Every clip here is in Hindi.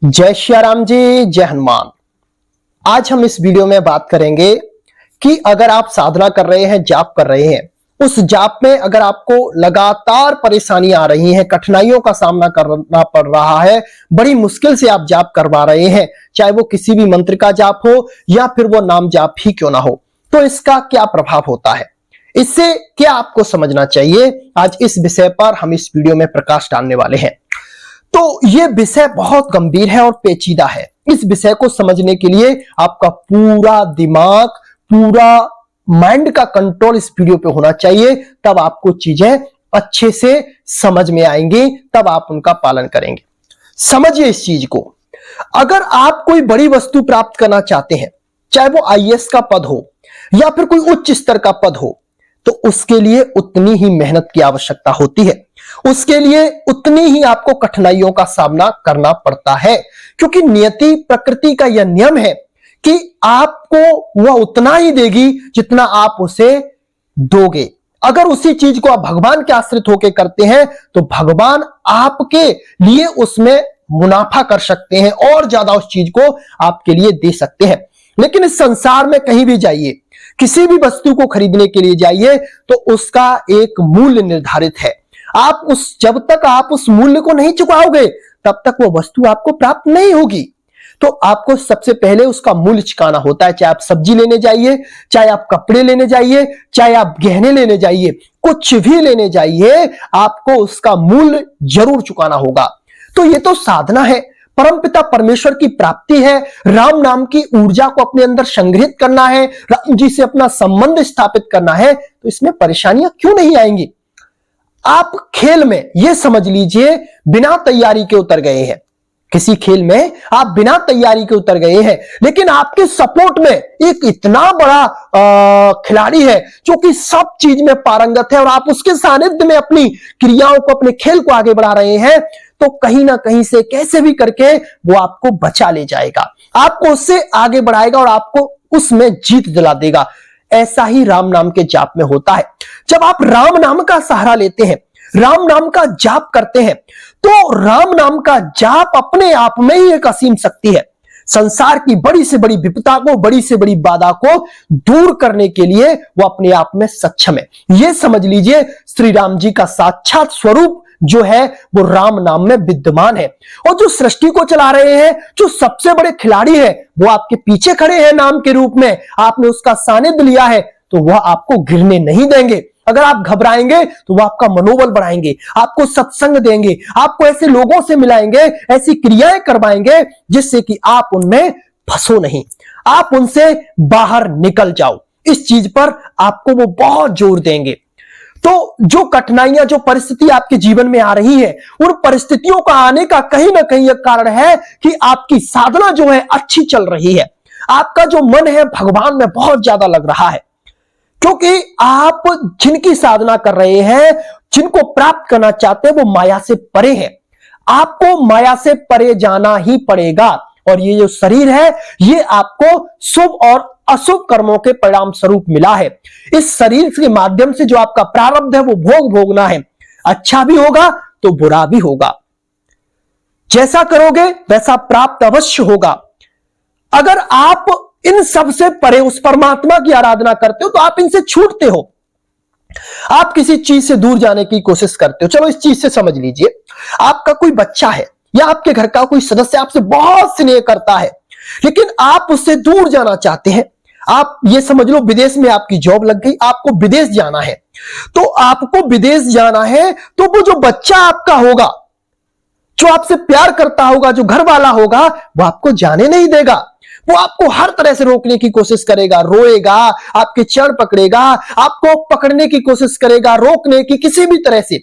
जय श्री राम जी, जय हनुमान। आज हम इस वीडियो में बात करेंगे कि अगर आप साधना कर रहे हैं, जाप कर रहे हैं, उस जाप में अगर आपको लगातार परेशानी आ रही है, कठिनाइयों का सामना करना पड़ रहा है, बड़ी मुश्किल से आप जाप करवा रहे हैं, चाहे वो किसी भी मंत्र का जाप हो या फिर वो नाम जाप ही क्यों ना हो, तो इसका क्या प्रभाव होता है, इससे क्या आपको समझना चाहिए, आज इस विषय पर हम इस वीडियो में प्रकाश डालने वाले हैं। तो यह विषय बहुत गंभीर है और पेचीदा है। इस विषय को समझने के लिए आपका पूरा दिमाग, पूरा माइंड का कंट्रोल इस वीडियो पे होना चाहिए, तब आपको चीजें अच्छे से समझ में आएंगी, तब आप उनका पालन करेंगे। समझिए इस चीज को। अगर आप कोई बड़ी वस्तु प्राप्त करना चाहते हैं, चाहे वो आईएएस का पद हो या फिर कोई उच्च स्तर का पद हो, तो उसके लिए उतनी ही मेहनत की आवश्यकता होती है, उसके लिए उतनी ही आपको कठिनाइयों का सामना करना पड़ता है, क्योंकि नियति, प्रकृति का यह नियम है कि आपको वह उतना ही देगी जितना आप उसे दोगे। अगर उसी चीज को आप भगवान के आश्रित होकर करते हैं तो भगवान आपके लिए उसमें मुनाफा कर सकते हैं और ज्यादा उस चीज को आपके लिए दे सकते हैं। लेकिन इस संसार में कहीं भी जाइए, किसी भी वस्तु को खरीदने के लिए जाइए, तो उसका एक मूल्य निर्धारित है। जब तक आप उस मूल्य को नहीं चुकाओगे तब तक वो वस्तु आपको प्राप्त नहीं होगी। तो आपको सबसे पहले उसका मूल्य चुकाना होता है। चाहे आप सब्जी लेने जाइए, चाहे आप कपड़े लेने जाइए, चाहे आप गहने लेने जाइए, कुछ भी लेने जाइए, आपको उसका मूल्य जरूर चुकाना होगा। तो ये तो साधना है, परमपिता परमेश्वर की प्राप्ति है, राम नाम की ऊर्जा को अपने अंदर संग्रहित करना है, राम जी से अपना संबंध स्थापित करना है, तो इसमें परेशानियां क्यों नहीं आएंगी। आप खेल में यह समझ लीजिए बिना तैयारी के उतर गए हैं, किसी खेल में आप बिना तैयारी के उतर गए हैं, लेकिन आपके सपोर्ट में एक इतना बड़ा खिलाड़ी है जो कि सब चीज में पारंगत है और आप उसके सानिध्य में अपनी क्रियाओं को, अपने खेल को आगे बढ़ा रहे हैं, तो कहीं ना कहीं से कैसे भी करके वो आपको बचा ले जाएगा, आपको उससे आगे बढ़ाएगा और आपको उसमें जीत दिला देगा। ऐसा ही राम नाम के जाप में होता है। जब आप राम नाम का सहारा लेते हैं, राम नाम का जाप करते हैं, तो राम नाम का जाप अपने आप में ही एक असीम शक्ति है। संसार की बड़ी से बड़ी विपदा को, बड़ी से बड़ी बाधा को दूर करने के लिए वो अपने आप में सक्षम है। यह समझ लीजिए श्री राम जी का साक्षात स्वरूप जो है वो राम नाम में विद्यमान है। और जो सृष्टि को चला रहे हैं, जो सबसे बड़े खिलाड़ी हैं, वो आपके पीछे खड़े हैं नाम के रूप में। आपने उसका सानिध्य लिया है तो वह आपको गिरने नहीं देंगे। अगर आप घबराएंगे तो वह आपका मनोबल बढ़ाएंगे, आपको सत्संग देंगे, आपको ऐसे लोगों से मिलाएंगे, ऐसी क्रियाएं करवाएंगे जिससे कि आप उनमें फंसो नहीं, आप उनसे बाहर निकल जाओ। इस चीज पर आपको वो बहुत जोर देंगे। तो जो कठिनाइयां, जो परिस्थिति आपके जीवन में आ रही है, उन परिस्थितियों का आने का कहीं ना कहीं एक कारण है कि आपकी साधना जो है अच्छी चल रही है, आपका जो मन है भगवान में बहुत ज्यादा लग रहा है, क्योंकि आप जिनकी साधना कर रहे हैं, जिनको प्राप्त करना चाहते हैं, वो माया से परे हैं। आपको माया से परे जाना ही पड़ेगा और ये जो शरीर है ये आपको शुभ और अशुभ कर्मों के परिणाम स्वरूप मिला है। इस शरीर के माध्यम से जो आपका प्रारब्ध है वो भोगना है, अच्छा भी होगा तो बुरा भी होगा। जैसा करोगे वैसा प्राप्त अवश्य होगा। अगर आप इन सब से परे उस परमात्मा की आराधना करते हो तो आप इनसे छूटते हो, आप किसी चीज से दूर जाने की कोशिश करते हो। चलो इस चीज से समझ लीजिए, आपका कोई बच्चा है या आपके घर का कोई सदस्य आपसे बहुत स्नेह करता है, लेकिन आप उससे दूर जाना चाहते हैं। आप ये समझ लो विदेश में आपकी जॉब लग गई, आपको विदेश जाना है, तो आपको विदेश जाना है तो वो जो बच्चा आपका होगा, जो आपसे प्यार करता होगा, जो घर वाला होगा, वो आपको जाने नहीं देगा। वो आपको हर तरह से रोकने की कोशिश करेगा, रोएगा, आपके चरण पकड़ेगा, आपको पकड़ने की कोशिश करेगा, रोकने की किसी भी तरह से,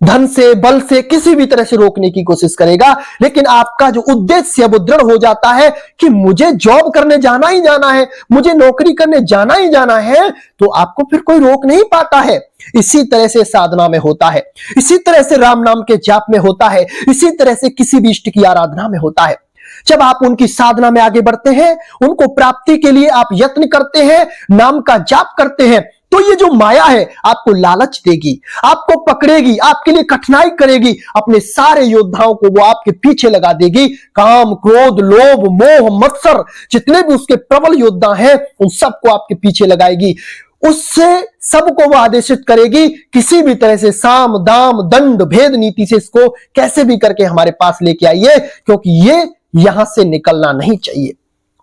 धन से, बल से, किसी भी तरह से रोकने की कोशिश करेगा। लेकिन आपका जो उद्देश्य वो दृढ़ हो जाता है कि मुझे जॉब करने जाना ही जाना है, मुझे नौकरी करने जाना ही जाना है, तो आपको फिर कोई रोक नहीं पाता है। इसी तरह से साधना में होता है, इसी तरह से राम नाम के जाप में होता है, इसी तरह से किसी भी इष्ट की आराधना में होता है। जब आप उनकी साधना में आगे बढ़ते हैं, उनको प्राप्ति के लिए आप यत्न करते हैं, नाम का जाप करते हैं, तो ये जो माया है आपको लालच देगी, आपको पकड़ेगी, आपके लिए कठिनाई करेगी, अपने सारे योद्धाओं को वो आपके पीछे लगा देगी। काम, क्रोध, लोभ, मोह, मत्सर, जितने भी उसके प्रबल योद्धा हैं, उन सबको आपके पीछे लगाएगी। उससे सबको वो आदेशित करेगी, किसी भी तरह से साम, दाम, दंड, भेद नीति से इसको कैसे भी करके हमारे पास लेके आइए, क्योंकि ये यहां से निकलना नहीं चाहिए।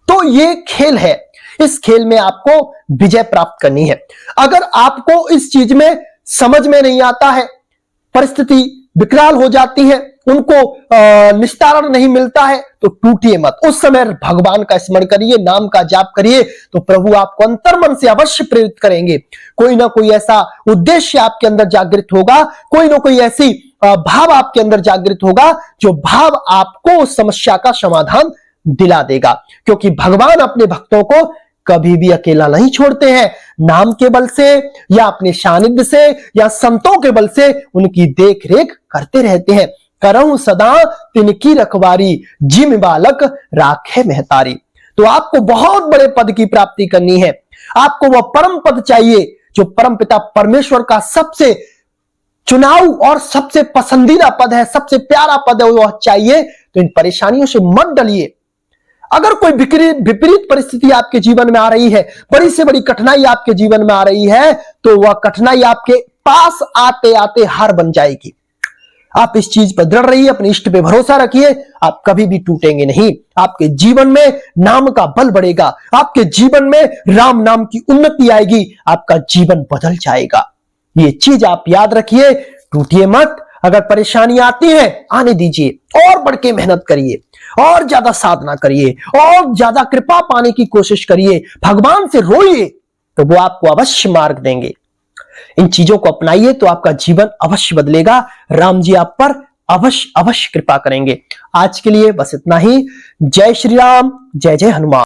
तो ये खेल है, इस खेल में आपको विजय प्राप्त करनी है। अगर आपको इस चीज में समझ में नहीं आता है, परिस्थिति विकराल हो जाती है, उनको निस्तारण नहीं मिलता है, तो टूटिए मत। उस समय भगवान का स्मरण करिए, नाम का जाप करिए, तो प्रभु आपको अंतर्मन से अवश्य प्रेरित करेंगे। कोई ना कोई ऐसा उद्देश्य आपके अंदर जागृत होगा, कोई ना कोई ऐसी भाव आपके अंदर जागृत होगा, जो भाव आपको उस समस्या का समाधान दिला देगा। क्योंकि भगवान अपने भक्तों को कभी भी अकेला नहीं छोड़ते हैं। नाम के बल से या अपने सानिध्य से या संतों के बल से उनकी देख रेख करते रहते हैं। करऊं सदा तिनकी रखवारी, जिम बालक राखे महतारी। तो आपको बहुत बड़े पद की प्राप्ति करनी है। आपको वह परम पद चाहिए जो परम पिता परमेश्वर का सबसे चुनाव और सबसे पसंदीदा पद है, सबसे प्यारा पद है, वह चाहिए। तो इन परेशानियों से मत डरिए। अगर कोई विपरीत परिस्थिति आपके जीवन में आ रही है, बड़ी से बड़ी कठिनाई आपके जीवन में आ रही है, तो वह कठिनाई आपके पास आते आते हार बन जाएगी। आप इस चीज पर दृढ़ रहिए, अपने इष्ट पे भरोसा रखिए, आप कभी भी टूटेंगे नहीं। आपके जीवन में नाम का बल बढ़ेगा, आपके जीवन में राम नाम की उन्नति आएगी, आपका जीवन बदल जाएगा। ये चीज आप याद रखिए, टूटिए मत। अगर परेशानी आती है, आने दीजिए, और बढ़ के मेहनत करिए, और ज्यादा साधना करिए, और ज्यादा कृपा पाने की कोशिश करिए, भगवान से रोइए, तो वो आपको अवश्य मार्ग देंगे। इन चीजों को अपनाइए तो आपका जीवन अवश्य बदलेगा। राम जी आप पर अवश्य अवश्य कृपा करेंगे। आज के लिए बस इतना ही। जय श्री राम, जय जय हनुमान।